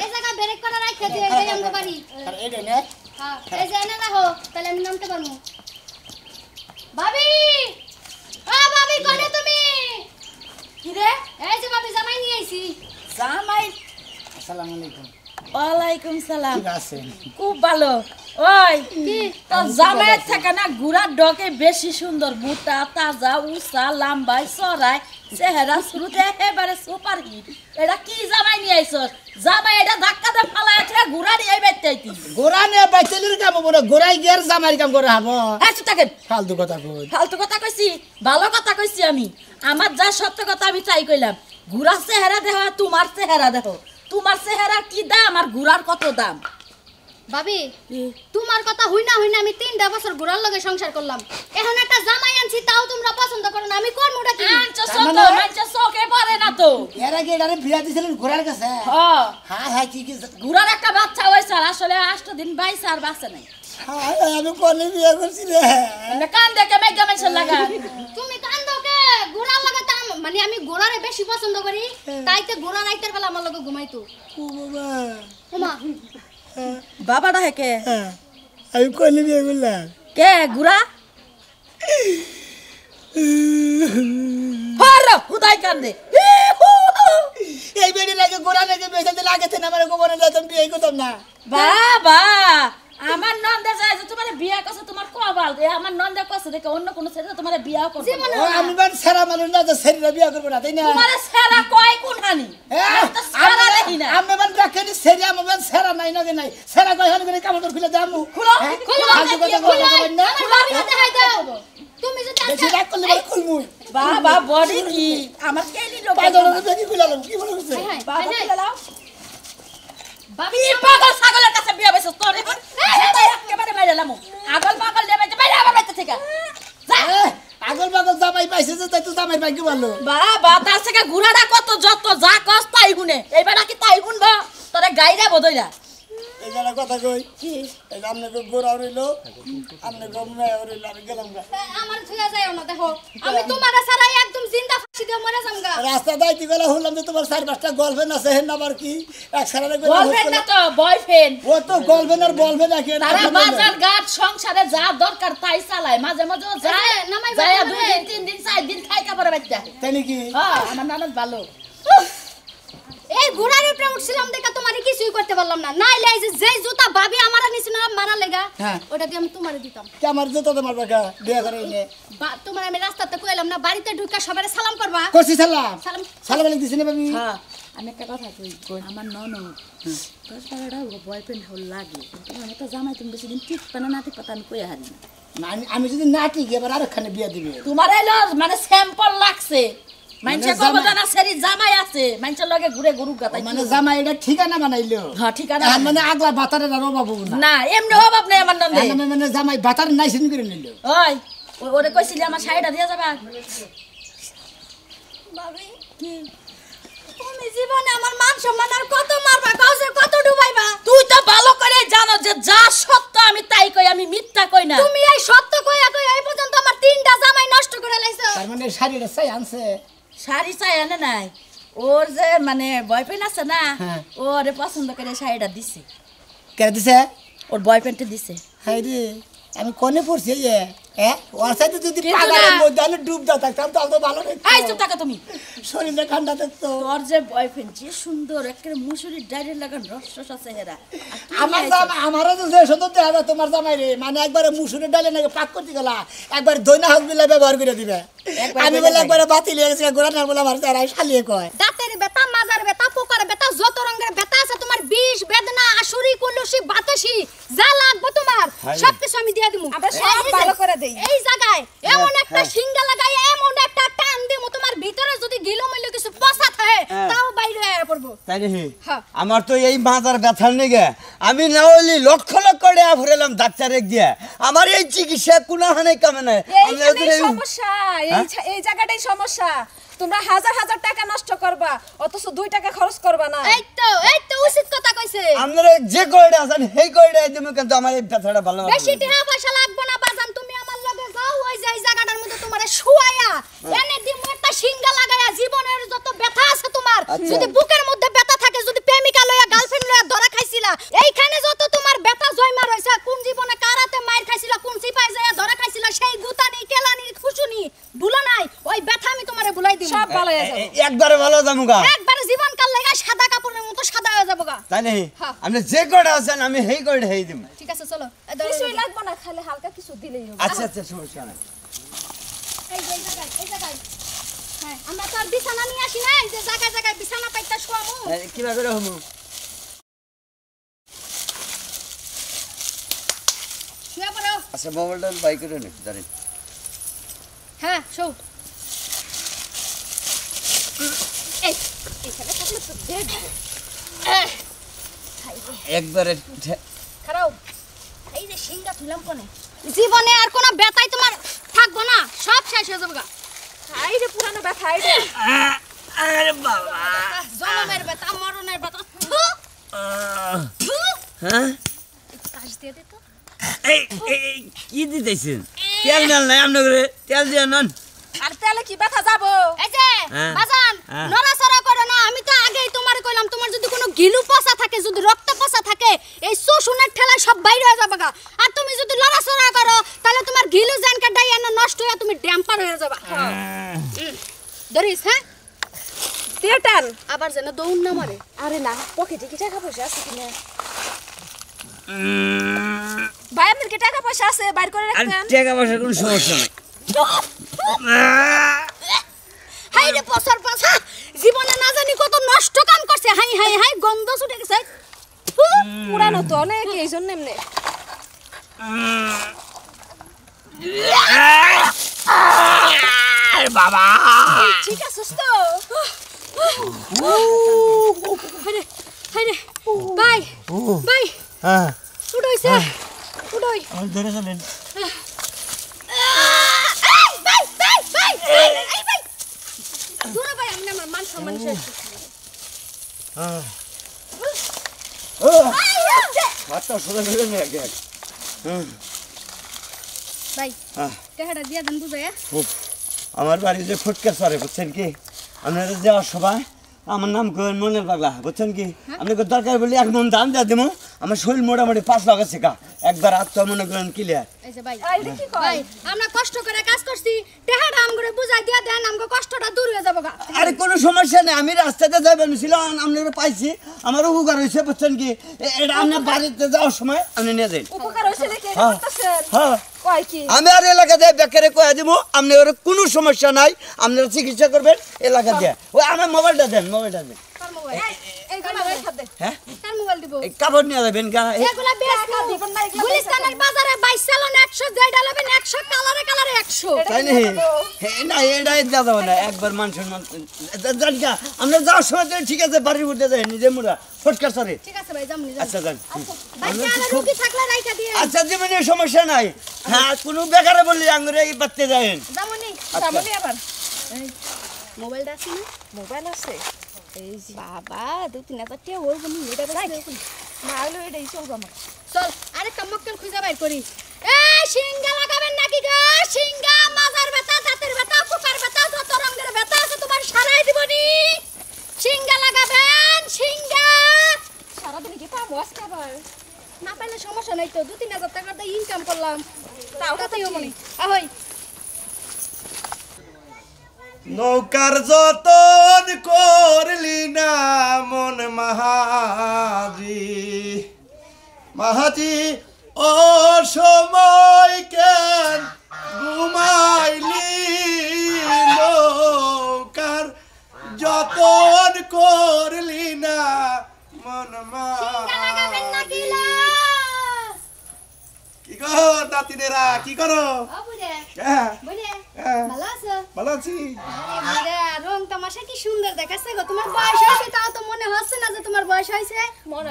এই জায়গা ব্রেক করা রাখতে দিও এই আমগো বাড়ি আর এটা না হ্যাঁ এই যে এনে রাখো তাহলে আমি নামতে পারবো ভাবি ও ভাবি কোনে তুমি কি রে এই যে ভাবি জামাই নিয়ে আইছি জামাই আসসালামু আলাইকুম ওয়ালাইকুম সালাম ঠিক আছে খুব ভালো ওই তোর জামাইয়ের থেকে না গুড়ার ডকে বেশি সুন্দর মোটা তাজা উঁচা লাম্বাই চড়াই চেহারা শুরুতে একেবারে সুপার হিট এটা কি জামাই নিয়ে আইছস জামাই এটা ধাক্কা দিয়ে ফালাই আছে গুড়া নিয়ে বেঁচতে গোরা নিয়ে বাইচেলির কাম বড় গোরাই গিয়ার জামারি কাম করে হবো আচ্ছা তাকে ফালতু কথা কই ফালতু কথা কইছি ভালো কথা কইছি আমি আমার যা সত্য কথা আমি চাই কইলাম গুড়ার চেহারা দেখো তোমার চেহারা দেখো তোমার চেহারা কি দাম আর গুড়ার কত দাম ভাবি তোমার কথা হই না আমি 3টা বছর ঘোরার লগে সংসার করলাম এখন একটা জামাই আনছি তাও তোমরা পছন্দ করো না আমি কোন মোটা কি আনছো সত মানছো চোখে পড়ে না তো এর আগে এটারে বিয়া দিছিলেন গোরার কাছে হ্যাঁ হ্যাঁ হ্যাঁ কি কি গুড়ার একটা বাচ্চা হয়েছে আর আসলে 8 দিন বাইছে আর বাঁচে নাই হ্যাঁ আমি কোনে বিয়া করছি রে এমনি কান দেখে মেঘা মেশন লাগা তুমি কান্দো কে ঘোড়ার লগে তা মানে আমি ঘোড়ারে বেশি পছন্দ করি তাইতে ঘোড়া রাইতের বেলা আমার লগে ঘুমাইতো ও বাবা ওমা বাবাটা হেকে আমি কোনে বিয়া করলাম কে গুড়া হর হুদাই কান্দে এই বেড়ি লাগে গোড়া লাগে বেঁচে দিলে আগে থেকে আমার গোবরে যাইতাম বিয়ে করতাম না বাবা আমার নন্দে যায় যে তোমার বিয়া করছে তোমার কবাল রে আমার নন্দে করছে দেখে অন্য কোন ছেলে তোমার বিয়া করবে আমি বান সারা মানুষ না যে ছেলেরা বিয়ে করবে না তাই না তোমার ছেলে কয় কোন হানি তো সারা দেখি না আমি বান রাখেনি ছেলে আমি বান সারা নাই না নাই সারা কয় হানি করে কামড় খুলে দামু খুলো না তুমি যদি বেশি রাগ করলে বলে খুলমুই বাবা বডি কি আমার কেলি লোক পাগল দেখি খুলালাম কি বলে হচ্ছে বাবা খুলাও বাবি পাগল ছাগলের কাছে বিয়া বসে তোর এখন একেবারে মাইরালাম আগল পাগল দেবে যে বাইরে আবার বাইতে থেকে যা পাগল পাগল জামাই পাইছে যে তাই তো জামাই ভাগ্য ভালো বাবা তার থেকে ঘুরাটা কত যত যা কষ্ট তাই গুনে এইবার কি তাই গুনবা তোরে গাইরা বদইলা এই যারা কথা কই কি এই আমনে গো গোরা হইলো আমনে গো মেয়ে হইলো আমি গেলাম গা আমার ছুঁয়া যায় না দেখো আমি তোমারে সারা একদম জিন্দা ফাঁসি দিয়ে মরে যামগা রাস্তা দাইতে গেলা হলাম যে তোমার চার পাঁচটা গার্লফ্রেন্ড আছে হেন আবার কি এক সারারে গেলা গার্লফ্রেন্ড না তো বয়ফ্রেন্ড ও তো গার্লফ্রেন্ড আর বলবে না কেন তারা বাজার ঘাট সংসারে যা দরকার তাই চালায় মাঝে মাঝে যায় নামাই যায় 2 দিন 3 দিন 4 দিন খাই কাপড় বাইতে তাই নাকি হ্যাঁ আমার নানদ ভালো এই ঘোড়ার উপরে উঠছিলাম দেখা তোমারে কিছুই করতে পারলাম না নাইলে এই যে জুতা ভাবি আমারে নিছিল না মারা লাগা ওটা দিয়ে আমি তোমারে দিতাম কে আমার জুতা তোমার বাগা বিয়ে করে এনে তোমার আমি রাস্তাতে কইলাম না বাড়িতে ঢুকা সবারে সালাম করবা করছি সালাম সালাম সালাম আলাইকুম দিছিস না বাবি হ্যাঁ আমি একটা কথা কই আমার ননদ 10-12টা বয়ফ্রেন্ড হল লাগে তোমার মতো জামাই তুমি বেশি দিন ঠিক পানা না ঠিক পাতা আমি কই হারি না আমি যদি না ঠিক এবার আরেকখানে বিয়ে দিবি তোমার এলো মানে স্যাম্পল লাগছে মানছে কব জানা সেরি জামাই আছে মানছে লগে ঘুরে গরু গাতাই মানে জামাই এটা ঠিকানা বানাইলো হ্যাঁ ঠিকানা মানে আগলা বাতারে আর অভাব না না এমনি অভাব নাই আমার নন্দে মানে জামাই বাতার নাইছেন করে নিল ওই ওরে কইছিলি আমার শাড়িটা দিয়া যাবা ভাবি কি তুমি জীবনে আমার মান সম্মান আর কত মারবা কাউসে কত ডুবাইবা তুই তো ভালো করে জানো যে যা সত্য আমি তাই কই আমি মিথ্যা কই না তুমি এই সত্য কইয়া এই পর্যন্ত আমার 3টা জামাই নষ্ট করে লাইছো তার মানে শাড়িটা চাই আনছে শাড়ি চাই আনে নাই ওর যে মানে বয়ফ্রেন্ড আছে না ওরে পছন্দ করে শাড়িটা দিছে কে দিছে ওর বয়ফ্রেন্ডে দিছে হাই রে আমি কোনে পড়ছি ওর সাথে যদি পাগলের মধ্যে আমি ডুব দা থাকতাম তাহলে তো ভালো হতো এই চুপ থাকো তুমি শরীরে ঠান্ডা থাকতো তোর যে বয়ফ্রেন্ড যে সুন্দর একেবারে মুসুরির ডাইরেক্ট লাগান রস আছে হেরা আমারও তো যে সুন্দর দেখা যায় তোমার জামাই রে মানে একবারে মুসুরের ডালে নাকি পাক করতে গেলা একবার দইনা হাত মিলে ব্যবহার করে দিবে আমি বলে একবারে বাতিল হয়ে গেছে গোড়া না বলে আমার তারাই শালিয়ে কয় দাঁতের ব্যথা মাজার ব্যথা পোকার ব্যথা যত রঙের ব্যথা আছে তোমার বিষ বেদনা আসুরি কুলুসি বাতাসি যা লাগবে তোমার সবকিছু আমি দিয়ে দিমু আমরা সব ভালো করে দেই এই জায়গায় এমন একটা সিঙ্গা লাগাই এমন একটা টান দিমু তোমার ভিতরে যদি গিলো মিলে কিছু পচা থাকে তাও বাইরে আয়া পড়বো তাই রে আমার তো এই মাথার ব্যথা নেগে আমি না হইলি লক্ষ লক্ষ টাকা ভরেলাম ডাক্তারে গিয়ে আমার এই চিকিৎসা কোনো হানে কামে না এই সমস্যা এই জায়গাটাই সমস্যা তোমরা হাজার হাজার টাকা নষ্ট করবা অথচ 2 টাকা খরচ করবা না এই তো উচিত কথা কইছে আমরা যে কইরা আছেন সেই কইরা দিমু কিন্তু আমার এই ব্যথাটা ভালো না বেশি টাকা পয়সা লাগবে না বাজান তুমি আমার লগে যাও ওই যে এই জায়গাটার মধ্যে তোমারে শুয়ায়া এনে দিমু একটা সিঙ্গা লাগায়া জীবনের যত ব্যথা আছে তোমার যদি বুকের মধ্যে ব্যথা থাকে যদি প্রেমিকা লয়া গার্লফ্রেন্ড লয়া ধরা খাইছিলা এইখানে যত তোমার ব্যথা জয়মা রইছে কোন জীবনে কারাতে মাইর খাইছিলা কোন সিপাই যায় ধরা খাইছিলা সেই গুতানি কেলানি খুশুনি ভুলো নাই ওই ব্যথা আমি তোমারে ভুলাই দিমু সব ভালো হয়ে যাবে একবারে ভালো যামুগা একবারে জীবন কাল লাগা সাদা কাপড়ের মতো সাদা হয়ে যাবোগা তাই নেই আপনি যে কইরা আছেন আমি সেই কইরা হেই দিমু ঠিক আছে চলো কিছুই লাগবে না খালি হালকা কিছু দিলেই হবে আচ্ছা আচ্ছা সমস্যা নাই এই জায়গায় হ্যাঁ আমরা তো আর বিছানা নিয়ে আসি না এই যে জায়গায় জায়গায় বিছানা পাইতা শোয়ামু কিবা করে হমু শুয়ে পড়ো আচ্ছা মোবাইলটা বাই করে নে জানেন হ্যাঁ শো এই এখানে থাকলে তো দেখবো একবারে খারাপ এই যে সিংহা তুলাম কোনে জীবনে আর কোনো ব্যথাই তোমার থাকবো না সব শেষ হয়ে যাবে এই যে পুরানো ব্যথা এই যে আরে বাবা জন্মের ব্যথা মরণের ব্যথা হ্যাঁ কাজ দিয়ে দে তো এই কি দিতেছেন তেল নাল নাই আমনে করে তেল দিয়ে নন আর তাহলে কি ব্যথা যাবো এই যে বাজান নড়াচড়া করো না আমি তো আগেই তোমারে কইলাম তোমার যদি কোনো গিলু পচা থাকে যদি রক্ত পচা থাকে এই শোষণের ঠেলায় সব বাইরে হয়ে যাবে আর তুমি যদি নড়াচড়া করো তাহলে তোমার গিলু জানকা ডাইয়া নষ্ট হয়ে তুমি ড্যাম্পার হয়ে যাবে ধরিস হ্যাঁ দিয়ে টান আবার যেন দৌড় না মারে। আরে না পকেটে কি টাকা পয়সা আছে কিনা ভাই আপনার কি টাকা পয়সা আছে বাইর করে আর রাখতেন টাকা পয়সার কোনো সমস্যা নাই। হাই রে পসার পাছা, জীবনে না জানি কত নষ্ট কাম করছে। হাই হাই হাই গন্ধ ছুটে গেছে। পুরানো তো অনেক এই জন্য এমনি বাবা ঠিক আছে তো হাই রে হাই রে বাই বাই হ্যাঁ উঠইছে উঠই আমার ধরে চলেন। বাই বাই বাই এই বাই দূরে ভাই আমি আমার মান সম্মান শেষ। মাথা সোজা করে নিয়ে গেল। ভাই টাকাটা দিয়া দেন বুঝায়া। আমার বাড়ি যে ফুটকে সরে বুঝছেন কি, আপনারা যাওয়ার সময় আমার নাম করেন মনের পাগলা বুঝছেন কি, আপনাকে দরকার বলি 1 মন দাম দিয়ে দেবো। আমার শরীর মোটামুটি 5 লাখ আছে কা, একবার আত্ম মনে করেন ক্লিয়ার। এই যে ভাই এইটা কি কয় ভাই আমরা কষ্ট করে কাজ করছি, টাকাটা আমগরে বুঝাই দিয়া দেন, আমগো কষ্টটা দূর হয়ে যাবে গা। আরে কোনো সমস্যা নেই, আমি রাস্তাতে যাবেন ছিল আপনারা পাইছি, আমার উপকার হয়েছে বুঝছেন কি। এটা আপনার বাড়িতে যাওয়ার সময় আপনি নিয়ে যান। উপকার হইছে দেখে এটা হ্যাঁ করতেছেন হ্যাঁ কয় কি আমি আর এলাকাতে বেকারে কয়ে দিব, আপনি ওর কোনো সমস্যা নাই, আপনারা চিকিৎসা করবেন এলাকা দিয়ে। ওই আমার মোবাইলটা দেন, মোবাইলটা দেন। কার মোবাইল এই গানা রেখা দে হ্যাঁ কার মোবাইল দিব? এই কাপড় নিয়ে যাবেন গা। এগুলা বেশ টাকা দিবেন না এগুলা গুলিস্তানের বাজারে 22 চালন 100 যেটা লবেন 100 কালারে কালারে 100। তাই নি না এটা দেওয়া যাবে না, একবার মানুষের জান গা। আপনার যাওয়ার সময় তো ঠিক আছে, বাড়ির মধ্যে যায় নিজে মোরা ফটকার সরে। ঠিক আছে ভাই যামনি আচ্ছা যান। বাচ্চা আর রুগী থাকলে রাইখা দিয়ে আচ্ছা জীবনে সমস্যা নাই। হ্যাঁ কোনো বেকারে বললি আঙ্গুরে এই বাড়তে যাবেন। যামনি। সামনে আবার মোবাইলটা আছে না? মোবাইল আছে এই বাবা 2-3 হাজার টাকা ওই বলি এটা বেশ না হলো এটাই চলবে আমার চল আরেকটা মক্কেল খুঁজে বাইর করি। এ সিঙ্গা লাগাবেন নাকি গো? সিঙ্গা মাজার ব্যথা, দাঁতের ব্যথা, কুপার ব্যথা, যত রঙের ব্যথা আছে তোমার সারাই দিবনি। সিঙ্গা লাগাবেন সিঙ্গা। সারাদিন কি পাবো আজকে আবার না পাইলে সমস্যা নাই তো, 2-3 হাজার টাকা দিয়ে ইনকাম করলাম। তাও তাতেই তো হবনি। ahoj নৌকার যতন করলি না মন মাহাজি, মাহাজি ও সময় কেন ঘুমাইলি, নৌকার যতন করলি না মন লাগাবেন নাকি মাহাজি। লা? কি গো নাতিনেরা কি করো? ও বুড়ে হ্যাঁ, বুড়ে হ্যাঁ, ভালো আছো? ভালো আছি। বুড়ে রং তামাশা কি সুন্দর দেখাচ্ছে গো। তোমার বয়স হয়েছে তাও তো মনে হচ্ছে না যে তোমার বয়স হয়েছে।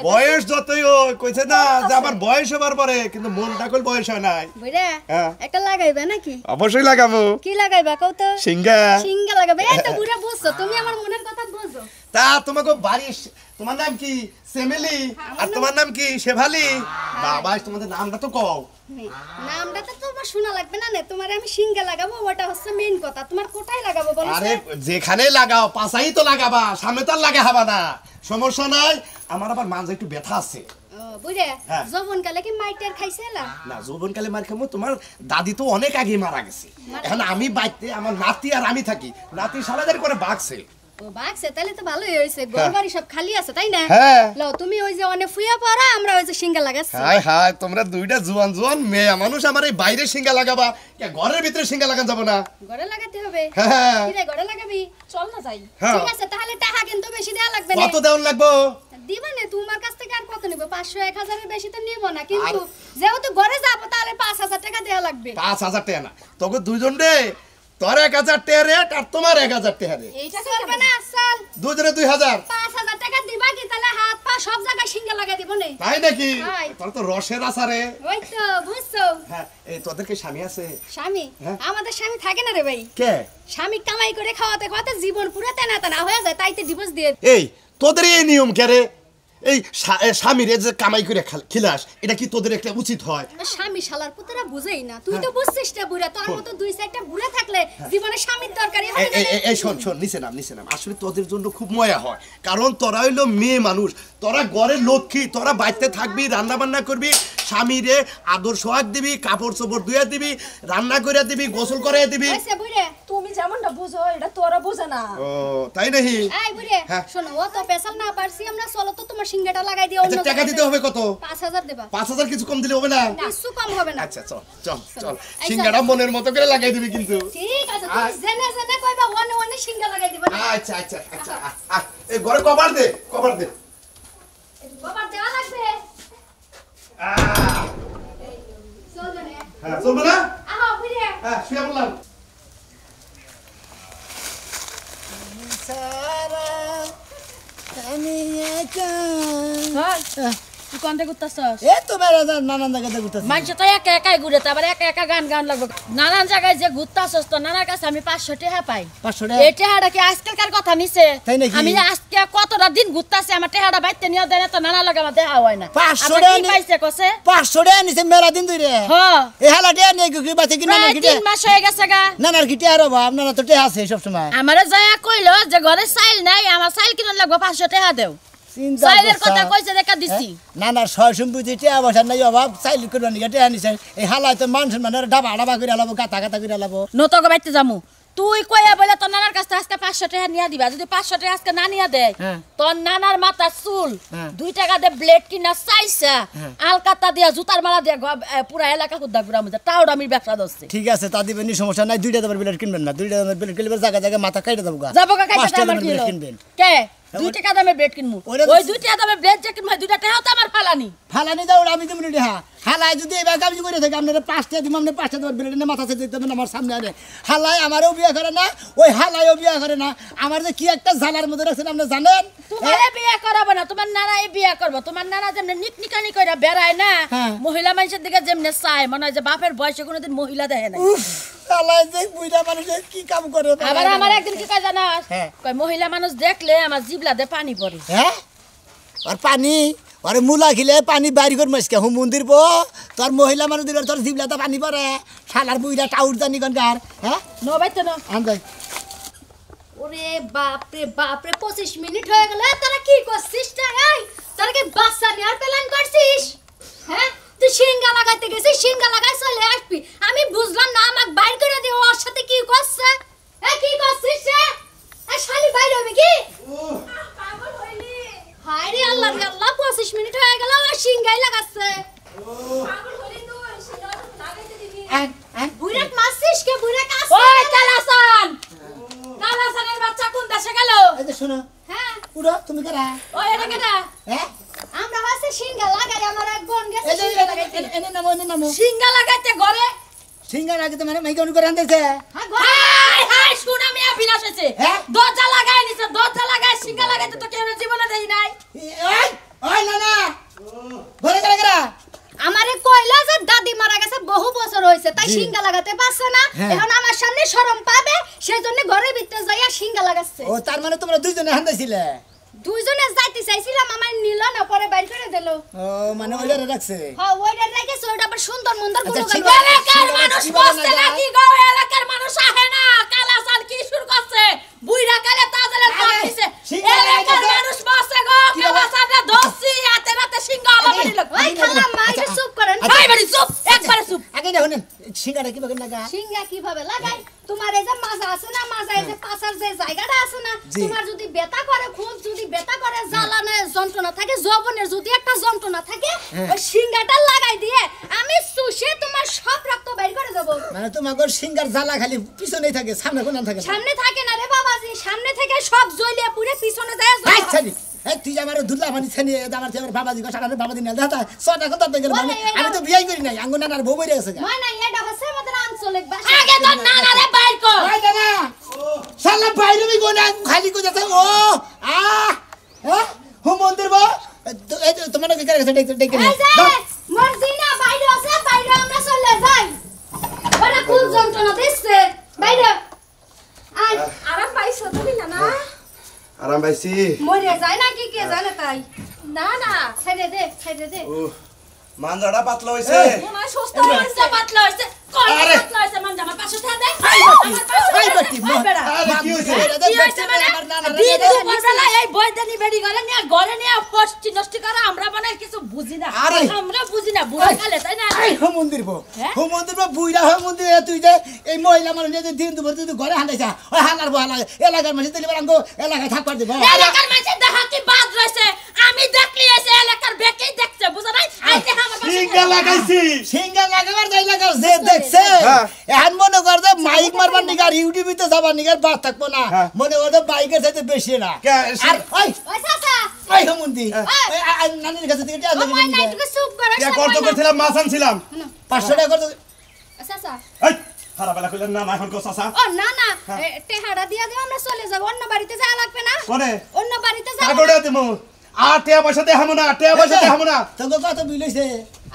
বয়স যতই হোক কইছে না যে আমার বয়স হবার পরে, কিন্তু মনটা কল বয়স হয় নাই। বুড়ে হ্যাঁ। একটা লাগাইবে নাকি? অবশ্যই লাগাবো। কি লাগাইবা কও তো? সিঙ্গা। সিঙ্গা লাগাবে। এই তো বুড়া বুঝছো, তুমি আমার মনের কথা বুঝো। তা তোমাকে বাড়ির তোমার নাম কি? সেমেলি। আর তোমার নাম কি? শেফালি। বাবা তোমাদের নামটা তো কও। নামটা তো তোমার শোনা লাগবে না, তোমার আমি সিঙ্গা লাগাবো, ওটা হচ্ছে মেইন কথা। তোমার কোথায় লাগাবো বলো? আরে যেখানে লাগাও পাশাই তো লাগাবা, সামনে তো আর লাগাবা না, সমস্যা নাই। আমার আবার মাঝে একটু ব্যথা আছে। বুঝে হ্যাঁ। যৌবন কালে কি মাইটের খাইছিলা? না যৌবনকালে মার খাবো, তোমার দাদি তো অনেক আগে মারা গেছে। এখন আমি বাইতে আমার নাতি আর আমি থাকি, নাতি সারাদের করে বাঘছে। ও বাঘছে, তাহলে তো ভালোই হয়েছে। ঘরবাড়ি সব খালি আছে তাই না? হ্যাঁ। লও তুমি ওই যে অনেক ফুয়া পড়া, আমরা ওই যে সিঙ্গা লাগাচ্ছি। হাই হাই তোমরা দুইটা জোয়ান জোয়ান মেয়ে মানুষ আমার এই বাইরে সিঙ্গা লাগাবা, কে ঘরের ভিতরে সিঙ্গা লাগান যাব না? ঘরে লাগাতে হবে। হ্যাঁ। কি রে ঘরে লাগাবি? চল না যাই হ্যাঁ। ঠিক আছে, তাহলে টাকা কিন্তু বেশি দেওয়া লাগবে না। কত দেওয়ান লাগবো? দিবা না তোমার কাছ থেকে আর কত নিব? 500-1000 এর বেশি তো নিব না, কিন্তু যেহেতু ঘরে যাবো তাহলে 5000 টাকা দেওয়া লাগবে। 5000 টাকা না, তোকে দুইজন রে, তোর 1000 টাকা রেট আর তোমার 1000 টাকা রেট, এইটা করবে না চল। দুজনে 2000। 5000 টাকা দিবা কি তাহলে হাত পা সব জায়গায় সিঙ্গা লাগা দিব না? তাই নাকি? হাই। তোর তো রসের আসারে। ওই তো বুঝছো। হ্যাঁ, এই তোদের কি স্বামী আছে? স্বামী? হ্যাঁ। আমাদের স্বামী থাকে না রে ভাই। কে? স্বামী কামাই করে খাওয়াতে খাওয়াতে জীবন পুরো তেনা তেনা হয়ে যায়, তাইতে ডিভোর্স দিয়ে। এই তোদের এই নিয়ম কে রে? এই স্বামীর যে কামাই করে খিলাস, এটা কি তোদের একটা উচিত হয়? স্বামী শালার পুতরা বুঝেই না, তুই তো বুঝছিস না বুড়া, তোর মতো 2-4টা বুড়া থাকলে জীবনে স্বামীর দরকারই হবে না। এই শোন শোন, নিচে নাম নিচে নাম। আসলে তোদের জন্য খুব ময়া হয়, কারণ তোরা হইলো মেয়ে মানুষ, তোরা ঘরের লক্ষ্মী, তোরা বাড়িতে থাকবি, রান্না বান্না করবি, স্বামীরে আদর সোহাগ দিবি, কাপড় চোপড় ধুয়ে দিবি, রান্না করে দিবি, গোসল করে দিবি। হইছে বুড়া, তুমি যা কেমনটা বুঝো এটা তোরা বুঝে না ও তাই নাকি এই বুড়ে হ্যাঁ। শোনো ও তো পেছাল না পারছি আমরা চলো তো তোমার সিঙ্গাটা লাগাই দিও আচ্ছা টাকা দিতে হবে কত 5000 দেবা 5000 কিছু কম দিলে হবে না কিছু কম হবে না আচ্ছা চল চল চল সিঙ্গাড়া মনের মতো করে লাগাই দিবি কিন্তু ঠিক আছে তুমি জেনে জেনে কইবা ওনে ওনে সিঙ্গা লাগাই দিবা না আচ্ছা আচ্ছা আচ্ছা এই ঘরে কভার দে বাবা দেওয়া লাগবে চলবে না হ্যাঁ চলবে না আহা বুড়ে হ্যাঁ শুয়ে বললাম সারা আমি একা তুই কোনটা করতেছস এ তোমার নানান জায়গাতে ঘুরতেছি মানুষ তো একা একাই ঘুরে তারপরে একা একা গান গান লাগবে নানান জায়গায় যে ঘুরতেছস তো নানার কাছে আমি 500 টাকা পাই 500 টাকা এই টাকাটা কি আজকালকার কথা নিছে তাই নাকি? আমি আজকে কতটা দিন ঘুরতাছি আমার টাকাটা বাইতে নিয়ে দেয় না তো নানা লাগে আমার দেখা হয় না 500 আপনার টাকা কি পাইছে কসে 500 টাকা নিছে মেলা দিন ধরে হ্যাঁ এ হালা টাকা নিয়ে কি বাতে কি নানার প্রায় কিটে 3 মাস হয়ে গেছে গা নানার কিটে আর বাবা আপনারা তো টাকা আছে সব সময় আমারে যায়া কইলো যে ঘরে চাইল নাই আমার চাইল কিনন লাগবে 500 টাকা দেও চিন্তা চাইলের করছা। কথা কইছে দেখা দিছি নানার সয় সম্পত্তি টাকা পয়সা নাই অভাব চাইল করবা নিকে টাকা নিছে এই হালায় তো মানুষের মানে ডাবা ডাবা করে আলাবো গাতা গাতা করে আলাবো নতক বাইতে যামু তুই কইয়া বলে তোর নানার কাছে আজকে 500 টাকা নিয়া দিবা যদি 500 টাকা আজকে না নিয়া দেয় হ্যাঁ। তোর নানার মাথা চুল হ্যাঁ। 2 টাকা দে ব্লেড কিনা চাইছা আলকাতা দিয়া জুতার মালা দিয়া পুরা এলাকা খুদা গুড়া মধ্যে টাউড আমি ব্যবসা দছে ঠিক আছে তা দিবেন নি সমস্যা নাই 2টা দামের বিলেট কিনবেন না 2টা দামের বিলেট কিনলে জায়গা জায়গা মাথা কাইটা দেবো যাবো কা কাইটা 5টা আমার দামের কি বিলেট হলো? কিনবেন কে 2 টাকা দামের ব্লেড কিনমু ওরে ওই 2 টাকা দামের ব্লেড যে কিনমু 2 টাকা তো আমার ফালানি ফালানি দাও আমি তুমি হ্যাঁ হালাই যদি এবার কাজ করে থাকে আপনারা 5টা দিম আপনি 5টা দামের বিলেট নিয়ে মাথা চেয়ে দেবেন আমার সামনে আনে হালাই আমারও বিয়ে করে না ওই হালাইও বিয়ে করে না আমার যে কি একটা ঝালার মধ্যে রাখছেন আপনি জানেন তোমারে বিয়ে করাবো না তোমার নানাই বিয়ে করবো তোমার নানা যেমনি নিকনিকানি কইরা বেড়ায় না হ্যাঁ। মহিলা মানুষের দিকে যেমনি চায় মনে হয় যে বাপের বয়সে কোনোদিন মহিলা দেখে না উফ হালাই যে বুইড়া মানুষের কি কাম করে আবার আমার একদিন কি কয় জানাস হ্যাঁ। কয় মহিলা মানুষ দেখলে আমার জিবলাতে পানি পড়ে হ্যাঁ আর পানি আরে মুলা খিলে পানি বাইর কর মাসকে হুম মন্দির পো তোর মহিলা মানুষ দিলে তোর জিবলাতে পানি পড়ে শালার বুইড়া টাউর জানি কনকার হ্যাঁ নো বাইতে নো আন যাই ওরে বাপ রে 25 মিনিট হয়ে গেল তোরা কি করছিস এই তোরা কি বাচ্চা নেওয়ার প্ল্যান করছিস হ্যাঁ তুই সিঙ্গা লাগাইতে গেছিস সিঙ্গা লাগাই চলে আসবি আমি বুঝলাম না আমাকে বাইর করে দিও ওর সাথে কি করছে কি করছিস রে শালি বাইর হবে কি পাগল হইলি হায় রে আল্লাহ 25 মিনিট হয়ে গেল আর সিঙ্গাই লাগাচ্ছে পাগল হইলি তুই সিঙ্গা লাগাইতে দিবি বুইরাট মারছিস কে বুইরা কাছে ওই কালাসান কালাসানের বাচ্চা কোন দেশে গেল এই যে শোনো হ্যাঁ পুরো তুমি কারা ওই এটা কেডা হ্যাঁ আমরা হচ্ছে সিঙ্গা লাগাই আমার এক বোন গেছে এই যে সিঙ্গা লাগাইতে এনে নামো সিঙ্গা লাগাইতে ঘরে সিঙ্গার আগে তো মানে মাইকে অন করে আনতেছে হ্যাঁ ঘরে হাই হাই শুনা মিয়া বিনাশ হইছে হ্যাঁ? দরজা লাগাই নিছে দরজা লাগাই সিঙ্গা লাগাইতে তো কেউ জীবনে দেই নাই ওই ওই না না ঘরে করে করে আমারে কইলা যে দাদি মারা গেছে বহু বছর হইছে তাই জি। সিঙ্গা লাগাতে পারছে না হ্যাঁ। এখন আমার সামনে শরম পাবে সেজন্য ঘরের ভিতরে যাইয়া সিঙ্গা লাগাচ্ছে ও তার মানে তোমরা দুইজনে হান্দাইছিলে দুইজনে যাইতে চাইছিলাম আমার নিল না পরে বাইর করে দিল ও মানে ওইটা রাখছে হ্যাঁ ওইটা রেখেছে ওইটা আবার সুন্দর মন্দর আচ্ছা, গুলো ঠিক গাইবে। আছে। এলাকার মানুষ বসছে নাকি গো এলাকার মানুষ আহে না কালাসান কি শুরু করছে বুইড়া কালে তাজলে পাট দিছে সিঙ্গা এলাকার লাগাইছে। মানুষ বসছে গো কালাসানটা ধরছি হাতে রাতে সিঙ্গা আবার বাড়ি লোক ওই খালা মাইরে চুপ করেন ভাই বাড়ি চুপ একবারে চুপ আগে দেখুন সিঙ্গাটা কি বাকি লাগা সিঙ্গা কিভাবে লাগাই তোমার এই যে মাজা আছে না মাজা এই যে পাছার যে জায়গাটা আছে না জি। তোমার যদি বেতা করে খুব যদি বেতা করে জ্বালানে যন্ত্রণা থাকে যৌবনের যদি একটা যন্ত্রণা থাকে ওই সিঙ্গাটা লাগাই দিয়ে আমি সুষে তোমার সব রক্ত বের করে দেব মানে তোমার সিঙ্গার জ্বালা খালি পিছনেই থাকে সামনে কোন থাকে না সামনে থাকে না রে বাবাজি সামনে থেকে সব জ্বলিয়ে পুড়ে পিছনে যায় জ্বলে। আচ্ছা এই তুই আমার দুধলা পানি ছেনি আমার আমার বাবাজি কথা আমার বাবাজি না দাদা ছটা কথা তো গেল বলে, আমি তো বিয়ে করি নাই আঙ্গুর নানার বউ বেরিয়ে গেছে মনে নাই এটা হচ্ছে আমাদের আঞ্চলিক ভাষা আগে তো নানা রে বাইর কর ওই দাদা শালা বাইরে বি গোনা খালি কই যাচ্ছে ও আ হ্যাঁ হো মন্দির বো এই তোমার কি করে গেছে ডেকে এই যে মর্জিনা বাইরে আছে বাইরে আমরা চলে যাই ওরা খুব যন্ত্রণা দিচ্ছে বাইরে আয় আরাম পাইছো তুমি না না আরাম পাইছি মরে যায় না কি কে জানে তাই না না ছেড়ে দে ও মানজাটা পাতলা হইছে মনে হয় সুস্থ মানজা পাতলা হইছে কোন আরে। পাতলা হইছে মানজা আমার পাশে থাকে দেখ আই বাটি আরে কি হইছে কি হইছে মানে বিয়ে দুপুরবেলা এই বয়দানি বেড়ি ঘরে নিয়ে ফষ্টি নষ্টি করে আমরা মানে কিছু বুঝি না আরে। আমরা বুঝি না বুড়া কালে তাই না আই হো মন্দির বো হ্যাঁ? হো মন্দির বো বুইরা মন্দির তুই যে এই মহিলা মানুষ যে দিন দুপুর তুই ঘরে হাঁটাইছা ওই হালার বহালা এলাকার মানুষ দিলে আমগো এলাকায় থাকবার দিব এলাকার মানুষের দেখা কি বাদ রয়েছে আমি দেখলি এসে এলাকার বেকেই দেখছে বুঝা নাই আই দেখ আমার সিঙ্গা লাগাইছি সিঙ্গা লাগাবার যাই লাগার যে দেখছে এখন মনে কর যে মাইক মারবার নিগার ইউটিউবে যাবার নিগার বাদ থাকবো না মনে কর যে বাইকের সাথে বেশি না আর ওই ওই চাচা ওই মন্দির নানির কাছে থেকে ও মাই নাইটকে চুপ করে কে করতে করছিলাম মাছ আনছিলাম 500 টাকা করতে চাচা এই খারাপ বেলা কইলেন না না এখন কো চাচা ও না না টেহাড়া দিয়া দিও আমরা চলে যাব অন্য বাড়িতে যাওয়া লাগবে না কোনে অন্য বাড়িতে যাব কাগড়ে দিমু আর টিয়া পয়সা দেখামু না টিয়া পয়সা দেখামু না তোকে কত বিল হইছে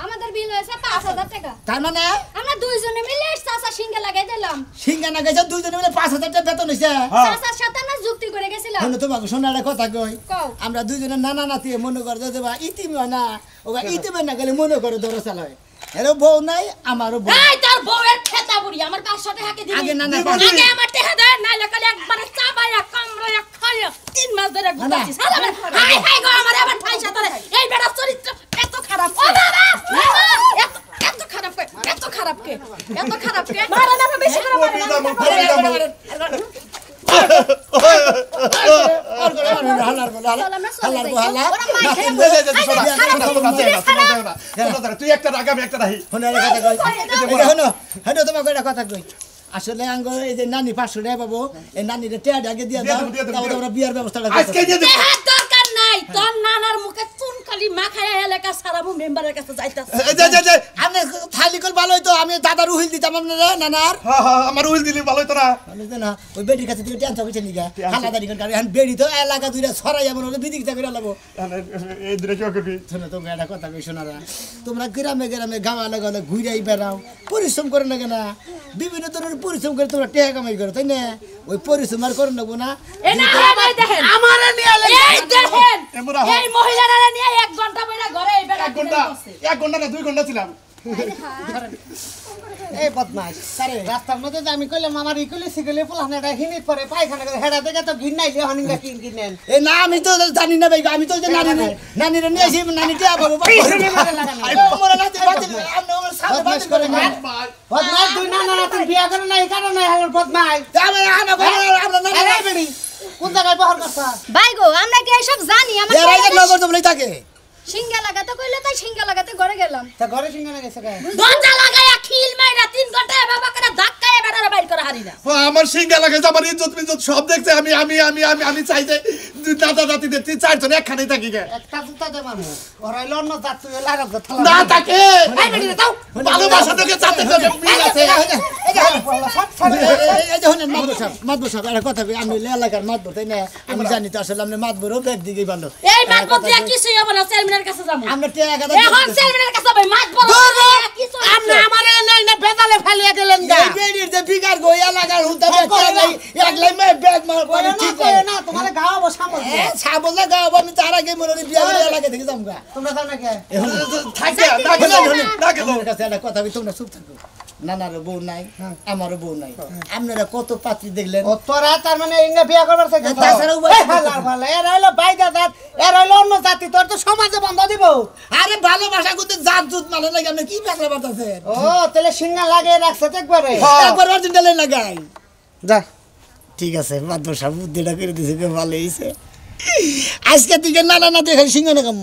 আমাদের বিল হয়েছে 5000 টাকা তার মানে আমরা দুইজনে মিলে চাচা সিঙ্গে লাগাই দিলাম সিঙ্গা না গেছে দুইজনে মিলে 5000 টাকা বেতন হইছে চাচার সাথে আমরা যুক্তি করে গেছিলাম শুনো তোমাকে শোনার কথা কই কও আমরা দুইজনে নানা নাতি মনে করে যে বা ইতিম না ওবা ইতিমে না গেলে মনে করে ধরে চালায় এরও বউ নাই আমারও বউ এই তোর বউয়ের খেতা বুড়ি আমার 500 টাকা দিবি আগে না না আগে আমার টাকা দে নাইলে কালে একবারে চাবায়া কামড়ায়া খায়া 3 মাস ধরে ঘুমাচ্ছিস হাই হাই গো আমার আবার ঠাইসা তোরে এই বেটা চরিত্র এত খারাপ ও বাবা এত খারাপ কে এত খারাপ কে এত খারাপ কে মারা না বেশি করে মারা তুই একটা রাগ আমি একটা রাহি কথা কই আসলে আঙ্গ এই যে নানি 500 টাকা পাবো এই নানির টেয়া আগে দিয়ে দাও তারপর আমরা বিয়ার ব্যবস্থাটা আজকে দিয়ে দেব দরকার নাই তোর নানার মুখে চুন খালি মাখায় এলাকা সারাবো মেম্বারের কাছে যাইতাছে আপনি থালি কল ভালো হইতো আমি দাদার উহিল দিতাম আপনারা নানার আমার উইল দিলি ভালো হইতো না ভালো হইতো না ওই বেডির কাছে তুই টেনশন হইছে নিগা হালাদারি করে এখন বেডি তো এলাকা দুইটা ছড়াই এমন হলে বিদিক করে লাবো এই দিনে কি করবি শোনো তো একটা কথা কই শোনারা তোমরা গ্রামে গ্রামে গাওয়ালে গাওয়ালে ঘুরাই বেড়াও পরিশ্রম করে না কেনা বিভিন্ন ধরনের পরিশ্রম করে তোমরা টাকা কামাই করো তাই না ওই পরিশ্রম আর করে নেবো না এই না ভাই দেখেন আমারে নিয়ে এই দেখেন এই মহিলারা নিয়ে 1 ঘন্টা বইরা ঘরে এই বেড়া 1 ঘন্টা না 2 ঘন্টা ছিলাম এই বদমাশ আরে রাস্তার মধ্যে যে আমি কইলাম আমার ইকুলি সিকুলি পোলানেটা হিনিত পরে পায়খানা করে হেডা দেখে তো ঘিন নাই হনিঙ্গা কিনেন এ না আমি তো জানি না ভাই আমি তো যে নানি নিয়ে আসি নানি টিয়া পাবো মোরা নাতি বাতি আমরা ওর সাথে বাতি করে না বদমাশ দুই না না তুমি বিয়া করে নাই কারণ নাই হল বদমাশ আমরা নানি বেড়ি কোন জায়গায় বহর করছ ভাই গো আমরা কি এসব জানি এর আগে নগর জমলাই থাকে সিঙ্গা লাগাতে কইলে তাই সিঙ্গা লাগাতে ঘরে গেলাম তা ঘরে সিঙ্গা না গেছে কে দরজা লাগায়া খিল মাইরা 3 ঘন্টা বাবা করে ধাক্কায় বেড়ারে বাইর করে হারি না আমার সিঙ্গা লাগে আমার ইজ্জত মিজ্জত সব দেখছে আমি আমি আমি আমি আমি চাই যে দাদা দাদি দেখতে চারজন একখানে থাকি গে একটা জুতা দে মামু ওরা হইলো অন্য জাত তুই লাগা না থাকে এই বেটি দাও ভালোবাসা তোকে চাতে তোকে মিল আছে এই যে হনেন মাদবর সাহেব একটা কথা কই আমি এলাকার মাদবর তাই না আমি জানি তো আসলে আপনি মাদবরও ব্যাগ দিকেই ভালো এই মাতবর দিয়া কিছুই হবে না চেয়ারম্যানের কাছে যাবো আমরা টাকা এখন চেয়ারম্যানের কাছে যাবে মাতবর কিছু আপনি আমারে নাই না বেদালে ফেলিয়ে গেলেন গা এই বেডির যে বিগার গো এলাকার হুতা একলাই মে ব্যাগ মার পানি ঠিক না তোমারে গাওয়াবো সামল এ ছাবল গাওয়াবো আমি তার আগে মনে বিয়া করে এলাকা থেকে যামগা তোমরা জানো কে থাকে না গেলে না গেলে আমার কাছে একটা কথা কই তোমরা চুপ থাকো নানারও বউ নাই আমারও বউ নাই আপনারা কত পাত্রী দেখলেন ও তোরা তার মানে ইংগা বিয়া করবার থেকে তাছাড়া হালার ভালো এর হইলো বাইদা জাত এর হইলো অন্য জাতি তোর তো সমাজে বন্ধ দিব আরে ভালোবাসা করতে জাত জুত মানে লাগে আপনি কি পাকলা বাতাছেন ও তাহলে সিঙ্গা লাগিয়ে রাখছে তো একবারে একবার অরিজিনালে লাগাই যা ঠিক আছে মাত্র সব বুদ্ধিটা করে দিছে ভালো হইছে আজকে থেকে নানা না দেখে সিংহ না কাম